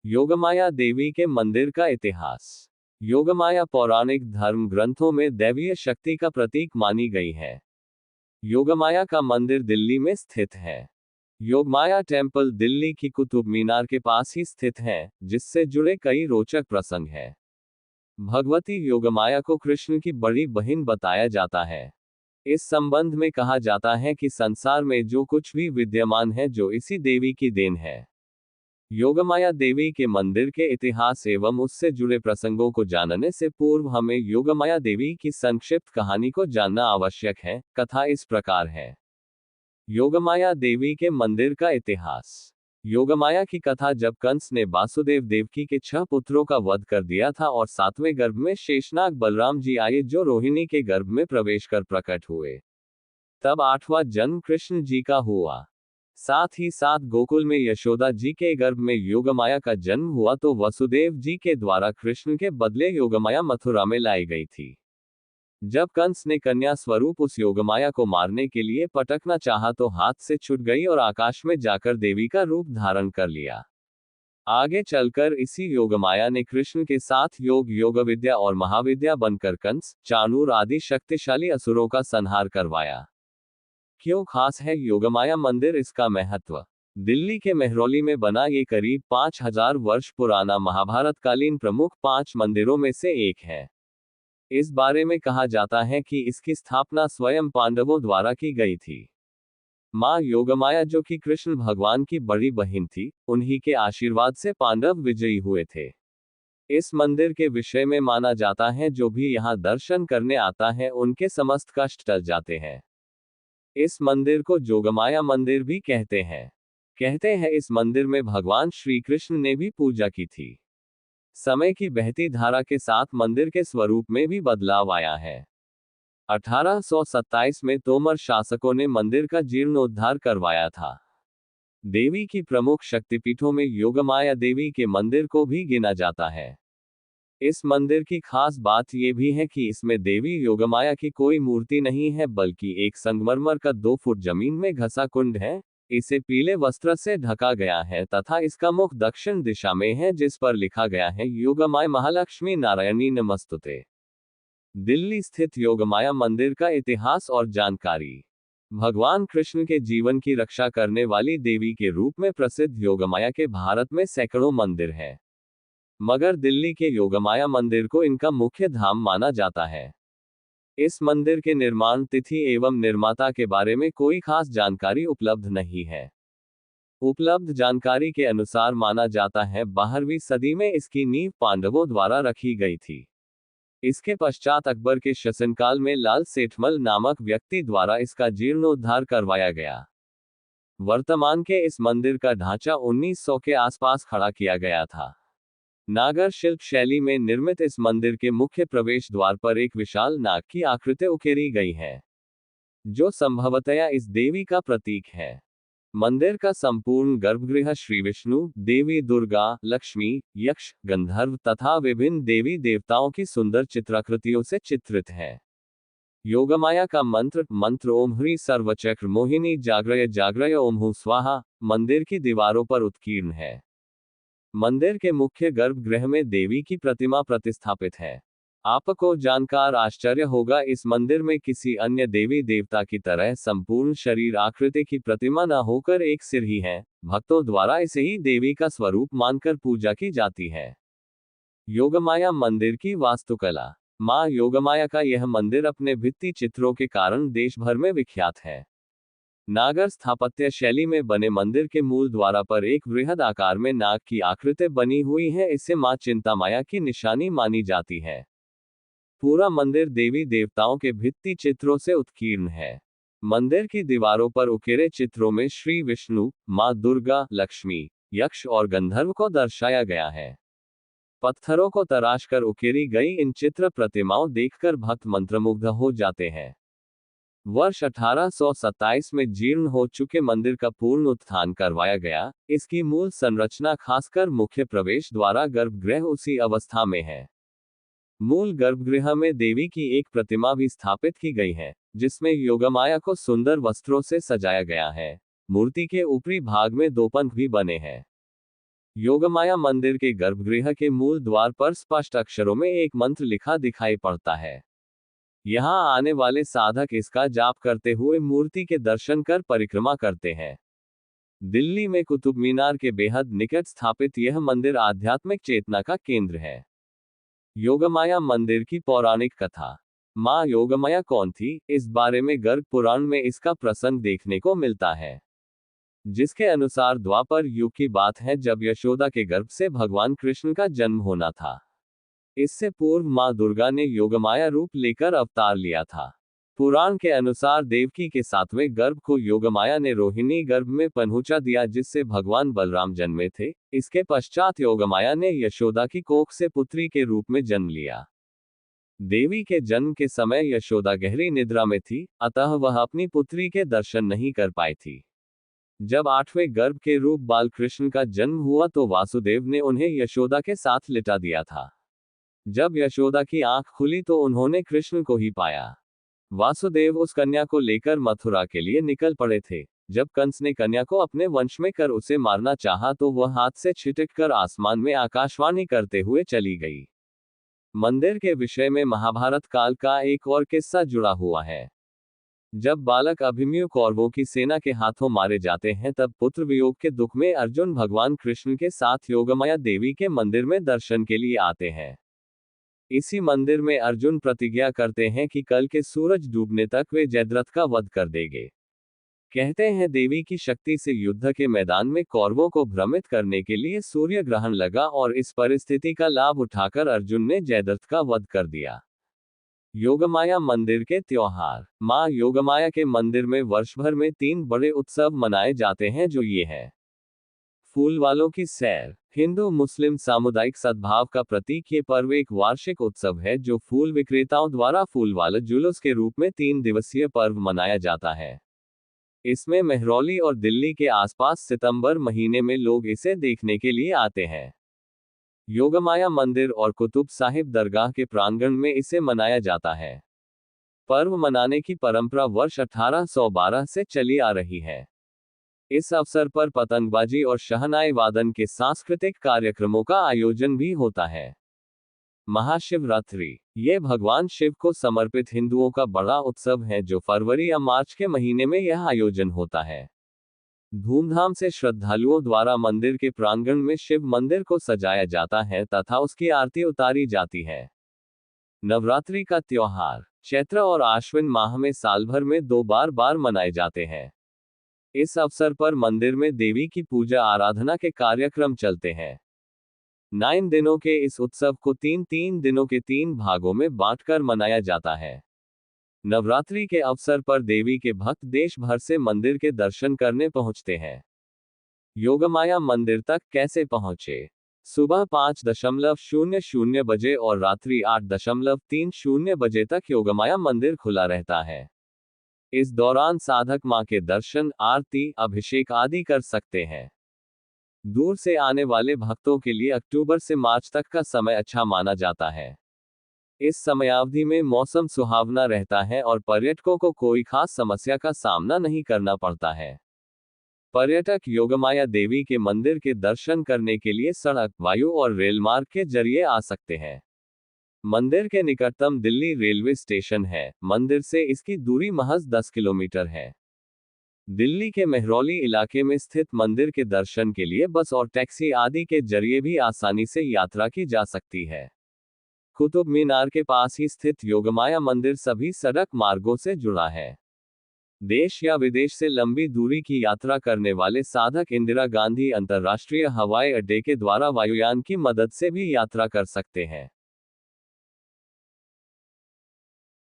योगमाया देवी के मंदिर का इतिहास। योगमाया पौराणिक धर्म ग्रंथों में दैवीय शक्ति का प्रतीक मानी गई है। योगमाया का मंदिर दिल्ली में स्थित है। योगमाया टेम्पल दिल्ली की कुतुब मीनार के पास ही स्थित है, जिससे जुड़े कई रोचक प्रसंग हैं। भगवती योगमाया को कृष्ण की बड़ी बहन बताया जाता है। इस संबंध में कहा जाता है कि संसार में जो कुछ भी विद्यमान है जो इसी देवी की देन है। योगमाया देवी के मंदिर के इतिहास एवं उससे जुड़े प्रसंगों को जानने से पूर्व हमें योगमाया देवी की संक्षिप्त कहानी को जानना आवश्यक है। कथा इस प्रकार है। योगमाया देवी के मंदिर का इतिहास। योगमाया की कथा जब कंस ने वासुदेव देवकी के 6 पुत्रों का वध कर दिया था और 7वें गर्भ में शेषनाग बलराम जी आए जो रोहिणी के गर्भ में प्रवेश कर प्रकट हुए, तब 8वां जन्म कृष्ण जी का हुआ। साथ ही साथ गोकुल में यशोदा जी के गर्भ में योगमाया का जन्म हुआ, तो वसुदेव जी के द्वारा कृष्ण के बदले योगमाया मथुरा में लाई गई थी। जब कंस ने कन्या स्वरूप उस योगमाया को मारने के लिए पटकना चाहा तो हाथ से छूट गई और आकाश में जाकर देवी का रूप धारण कर लिया। आगे चलकर इसी योगमाया ने कृष्ण के साथ योग विद्या और महाविद्या बनकर कंस, चाणूर आदि शक्तिशाली असुरों का संहार करवाया। क्यों खास है योगमाया मंदिर? इसका महत्व। दिल्ली के मेहरौली में बना ये करीब 5000 वर्ष पुराना महाभारतकालीन प्रमुख 5 मंदिरों में से एक है। इस बारे में कहा जाता है कि इसकी स्थापना स्वयं पांडवों द्वारा की गई थी। मां योगमाया जो कि कृष्ण भगवान की बड़ी बहन थी, उन्हीं के आशीर्वाद से पांडव विजयी हुए थे। इस मंदिर के विषय में माना जाता है जो भी यहाँ दर्शन करने आता है उनके समस्त कष्ट टल जाते हैं। इस मंदिर को जोगमाया मंदिर भी कहते हैं इस मंदिर में भगवान श्री कृष्ण ने भी पूजा की थी। समय की बहती धारा के साथ मंदिर के स्वरूप में भी बदलाव आया है। 1827 में तोमर शासकों ने मंदिर का जीर्णोद्धार करवाया था। देवी की प्रमुख शक्तिपीठों में योगमाया देवी के मंदिर को भी गिना जाता है। इस मंदिर की खास बात यह भी है कि इसमें देवी योगमाया की कोई मूर्ति नहीं है, बल्कि एक संगमरमर का 2 फुट जमीन में घसा कुंड है। इसे पीले वस्त्र से ढका गया है तथा इसका मुख दक्षिण दिशा में है, जिस पर लिखा गया है योगमाया महालक्ष्मी नारायणी नमस्तुते। दिल्ली स्थित योगमाया मंदिर का इतिहास और जानकारी। भगवान कृष्ण के जीवन की रक्षा करने वाली देवी के रूप में प्रसिद्ध योगमाया के भारत में सैकड़ों मंदिर हैं, मगर दिल्ली के योगमाया मंदिर को इनका मुख्य धाम माना जाता है। इस मंदिर के निर्माण तिथि एवं निर्माता के बारे में कोई खास जानकारी उपलब्ध नहीं है। उपलब्ध जानकारी के अनुसार माना जाता है 12वीं सदी में इसकी नींव पांडवों द्वारा रखी गई थी। इसके पश्चात अकबर के शासनकाल में लाल सेठमल नामक व्यक्ति द्वारा इसका जीर्णोद्धार करवाया गया। वर्तमान के इस मंदिर का ढांचा 1900 के आसपास खड़ा किया गया था। नागर शिल्प शैली में निर्मित इस मंदिर के मुख्य प्रवेश द्वार पर एक विशाल नाग की आकृति उकेरी गई है, जो संभवतया इस देवी का प्रतीक है। मंदिर का संपूर्ण गर्भगृह श्री विष्णु, देवी दुर्गा, लक्ष्मी, यक्ष, गंधर्व तथा विभिन्न देवी देवताओं की सुंदर चित्राकृतियों से चित्रित है। योगमाया का मंत्र ओम ह्री सर्वचक्र मोहिनी जाग्रय जाग्रय ओम हूं स्वाहा मंदिर की दीवारों पर उत्कीर्ण है। मंदिर के मुख्य गर्भगृह में देवी की प्रतिमा प्रतिस्थापित है। आपको जानकर आश्चर्य होगा, इस मंदिर में किसी अन्य देवी देवता की तरह संपूर्ण शरीर आकृति की प्रतिमा न होकर एक सिर ही है। भक्तों द्वारा इसे ही देवी का स्वरूप मानकर पूजा की जाती है। योगमाया मंदिर की वास्तुकला। मां योगमाया का यह मंदिर अपने भित्ति चित्रों के कारण देश भर में विख्यात है। नागर स्थापत्य शैली में बने मंदिर के मूल द्वारा पर एक वृहद आकार में नाग की आकृति बनी हुई है। इसे मां चिंतामाया की निशानी मानी जाती है। पूरा मंदिर देवी देवताओं के भित्ति चित्रों से उत्कीर्ण है। मंदिर की दीवारों पर उकेरे चित्रों में श्री विष्णु, मां दुर्गा, लक्ष्मी, यक्ष और गंधर्व को दर्शाया गया है। पत्थरों को तराशकर उकेरी गई इन चित्र प्रतिमाओं देखकर भक्त मंत्रमुग्ध हो जाते हैं। वर्ष 1827 में जीर्ण हो चुके मंदिर का पूर्ण उत्थान करवाया गया। इसकी मूल संरचना खासकर मुख्य प्रवेश द्वारा गर्भगृह उसी अवस्था में है। मूल गर्भगृह में देवी की एक प्रतिमा भी स्थापित की गई है, जिसमें योगमाया को सुंदर वस्त्रों से सजाया गया है। मूर्ति के ऊपरी भाग में 2 पंख भी बने हैं। योगमाया मंदिर के गर्भगृह के मूल द्वार पर स्पष्ट अक्षरों में एक मंत्र लिखा दिखाई पड़ता है। यहाँ आने वाले साधक इसका जाप करते हुए मूर्ति के दर्शन कर परिक्रमा करते हैं। दिल्ली में कुतुब मीनार के बेहद निकट स्थापित यह मंदिर आध्यात्मिक चेतना का केंद्र है। योगमाया मंदिर की पौराणिक कथा। मां योगमाया कौन थी, इस बारे में गर्ग पुराण में इसका प्रसंग देखने को मिलता है, जिसके अनुसार द्वापर युग की बात है जब यशोदा के गर्भ से भगवान कृष्ण का जन्म होना था। इससे पूर्व मां दुर्गा ने योगमाया रूप लेकर अवतार लिया था। पुराण के अनुसार देवकी के 7वें गर्भ को योगमाया ने रोहिणी गर्भ में पनहुचा दिया, जिससे भगवान बलराम जन्मे थे। इसके पश्चात योगमाया ने यशोदा की कोख से पुत्री के रूप में जन्म लिया। देवी के जन्म के समय यशोदा गहरी निद्रा में थी, अतः वह अपनी पुत्री के दर्शन नहीं कर पाई थी। जब 8वें गर्भ के रूप बालकृष्ण का जन्म हुआ तो वासुदेव ने उन्हें यशोदा के साथ लिटा दिया था। जब यशोदा की आंख खुली तो उन्होंने कृष्ण को ही पाया। वासुदेव उस कन्या को लेकर मथुरा के लिए निकल पड़े थे। जब कंस ने कन्या को अपने वंश में कर उसे मारना चाहा तो वह हाथ से छिटक कर आसमान में आकाशवाणी करते हुए चली गई। मंदिर के विषय में महाभारत काल का एक और किस्सा जुड़ा हुआ है। जब बालक अभिमन्यु कौरवों की सेना के हाथों मारे जाते हैं तब पुत्र वियोग के दुख में अर्जुन भगवान कृष्ण के साथ योगमाया देवी के मंदिर में दर्शन के लिए आते हैं। इसी मंदिर में अर्जुन प्रतिज्ञा करते हैं कि कल के सूरज डूबने तक वे जयद्रथ का वध कर देंगे। कहते हैं देवी की शक्ति से युद्ध के मैदान में कौरवों को भ्रमित करने के लिए सूर्य ग्रहण लगा और इस परिस्थिति का लाभ उठाकर अर्जुन ने जयद्रथ का वध कर दिया। योगमाया मंदिर के त्योहार। मां योगमाया के मंदिर में वर्ष भर में 3 बड़े उत्सव मनाए जाते हैं, जो ये है। फूल वालों की सैर। हिंदू मुस्लिम सामुदायिक सद्भाव का प्रतीक ये पर्व एक वार्षिक उत्सव है जो फूल विक्रेताओं द्वारा फूल वाला जुलूस के रूप में 3 दिवसीय पर्व मनाया जाता है। इसमें मेहरौली और दिल्ली के आसपास सितंबर महीने में लोग इसे देखने के लिए आते हैं। योगमाया मंदिर और कुतुब साहिब दरगाह के प्रांगण में इसे मनाया जाता है। पर्व मनाने की परंपरा वर्ष 1812 से चली आ रही है। इस अवसर पर पतंगबाजी और शहनाई वादन के सांस्कृतिक कार्यक्रमों का आयोजन भी होता है। महाशिवरात्रि। ये भगवान शिव को समर्पित हिंदुओं का बड़ा उत्सव है जो फरवरी या मार्च के महीने में यह आयोजन होता है। धूमधाम से श्रद्धालुओं द्वारा मंदिर के प्रांगण में शिव मंदिर को सजाया जाता है तथा उसकी आरती उतारी जाती है। नवरात्रि का त्योहार चैत्र और आश्विन माह में साल भर में 2 बार मनाए जाते हैं। इस अवसर पर मंदिर में देवी की पूजा आराधना के कार्यक्रम चलते हैं। 9 दिनों के इस उत्सव को 3 दिनों के 3 भागों में बांटकर मनाया जाता है। नवरात्रि के अवसर पर देवी के भक्त देश भर से मंदिर के दर्शन करने पहुंचते हैं। योगमाया मंदिर तक कैसे पहुंचे? सुबह 5:00 बजे और रात्रि 8:30 बजे तक योगमाया मंदिर खुला रहता है। इस दौरान साधक मां के दर्शन, आरती, अभिषेक आदि कर सकते हैं। दूर से आने वाले भक्तों के लिए अक्टूबर से मार्च तक का समय अच्छा माना जाता है। इस समयावधि में मौसम सुहावना रहता है और पर्यटकों को कोई खास समस्या का सामना नहीं करना पड़ता है। पर्यटक योगमाया देवी के मंदिर के दर्शन करने के लिए सड़क, वायु और रेल मार्ग के जरिए आ सकते हैं। मंदिर के निकटतम दिल्ली रेलवे स्टेशन है। मंदिर से इसकी दूरी महज 10 किलोमीटर है। दिल्ली के मेहरौली इलाके में स्थित मंदिर के दर्शन के लिए बस और टैक्सी आदि के जरिए भी आसानी से यात्रा की जा सकती है। कुतुब मीनार के पास ही स्थित योगमाया मंदिर सभी सड़क मार्गों से जुड़ा है। देश या विदेश से लंबी दूरी की यात्रा करने वाले साधक इंदिरा गांधी अंतर्राष्ट्रीय हवाई अड्डे के द्वारा वायुयान की मदद से भी यात्रा कर सकते हैं।